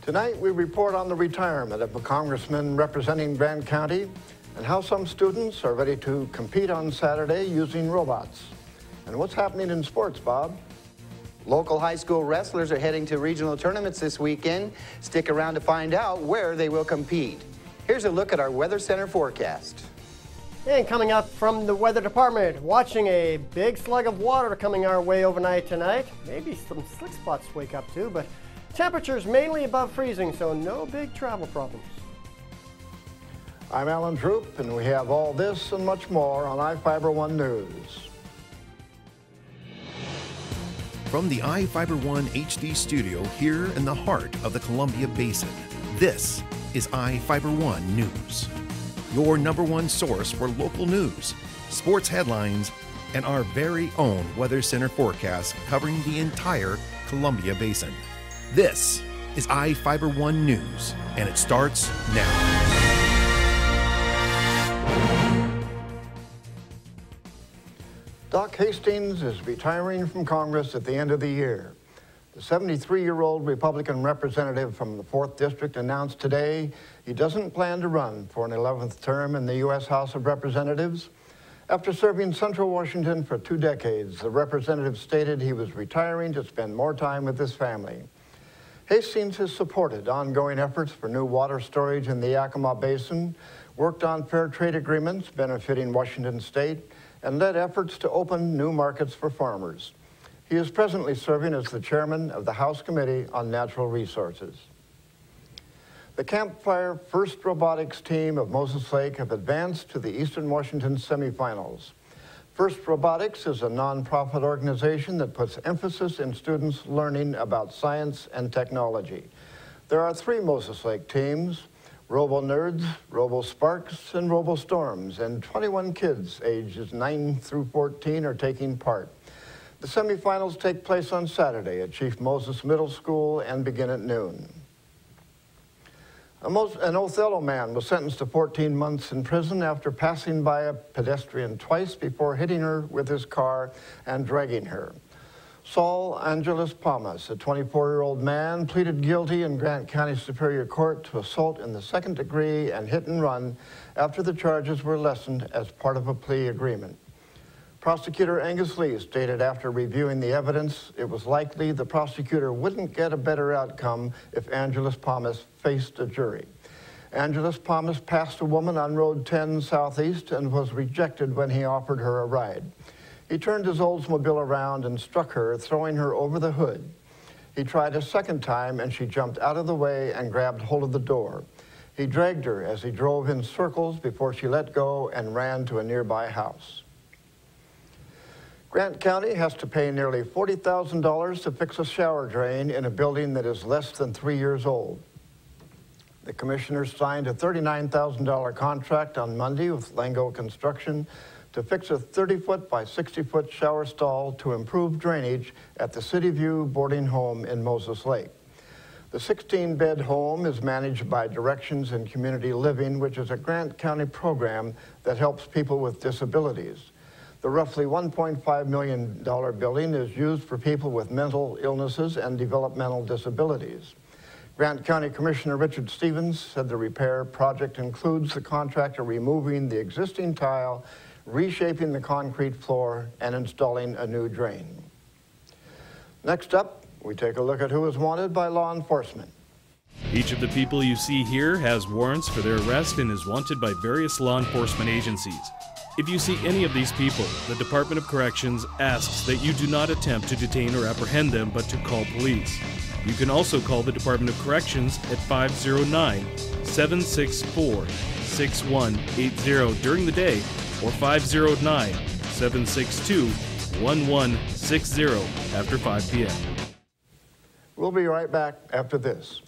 Tonight, we report on the retirement of a congressman representing Grant County and how some students are ready to compete on Saturday using robots. And what's happening in sports, Bob? Local high school wrestlers are heading to regional tournaments this weekend. Stick around to find out where they will compete. Here's a look at our Weather Center forecast. And coming up from the weather department, watching a big slug of water coming our way overnight tonight. Maybe some slick spots to wake up to, but temperatures mainly above freezing, so no big travel problems. I'm Alan Troop, and we have all this and much more on iFIBER 1 News. From the iFIBER 1 HD studio here in the heart of the Columbia Basin, this is iFIBER 1 News. Your #1 source for local news, sports headlines, and our very own Weather Center forecast covering the entire Columbia Basin. This is iFIBER 1 News, and it starts now. Doc Hastings is retiring from Congress at the end of the year. The 73-year-old Republican representative from the 4th District announced today he doesn't plan to run for an 11th term in the U.S. House of Representatives. After serving Central Washington for 2 decades, the representative stated he was retiring to spend more time with his family. Hastings has supported ongoing efforts for new water storage in the Yakima Basin, worked on fair trade agreements benefiting Washington State, and led efforts to open new markets for farmers. He is presently serving as the chairman of the House Committee on Natural Resources. The Camp Fire First Robotics team of Moses Lake have advanced to the Eastern Washington semifinals. First Robotics is a nonprofit organization that puts emphasis in students learning about science and technology. There are 3 Moses Lake teams: Robo Nerds, Robo Sparks, and Robo Storms, and 21 kids ages 9 through 14 are taking part. The semifinals take place on Saturday at Chief Moses Middle School and begin at noon. An Othello man was sentenced to 14 months in prison after passing by a pedestrian twice before hitting her with his car and dragging her. Saul Angeles Palmas, a 24-year-old man, pleaded guilty in Grant County Superior Court to assault in the 2nd degree and hit and run after the charges were lessened as part of a plea agreement. Prosecutor Angus Lee stated after reviewing the evidence it was likely the prosecutor wouldn't get a better outcome if Angeles Palmas faced a jury. Angeles Palmas passed a woman on Road 10 Southeast and was rejected when he offered her a ride. He turned his Oldsmobile around and struck her, throwing her over the hood. He tried a 2nd time, and she jumped out of the way and grabbed hold of the door. He dragged her as he drove in circles before she let go and ran to a nearby house. Grant County has to pay nearly $40,000 to fix a shower drain in a building that is less than 3 years old. The commissioners signed a $39,000 contract on Monday with Lango Construction to fix a 30-foot by 60-foot shower stall to improve drainage at the City View boarding home in Moses Lake. The 16-bed home is managed by Directions in Community Living, which is a Grant County program that helps people with disabilities. The roughly $1.5 million building is used for people with mental illnesses and developmental disabilities. Grant County Commissioner Richard Stevens said the repair project includes the contractor removing the existing tile, reshaping the concrete floor, and installing a new drain. Next up, we take a look at who is wanted by law enforcement. Each of the people you see here has warrants for their arrest and is wanted by various law enforcement agencies. If you see any of these people, the Department of Corrections asks that you do not attempt to detain or apprehend them, but to call police. You can also call the Department of Corrections at 509-764-6180 during the day or 509-762-1160 after 5 p.m. We'll be right back after this.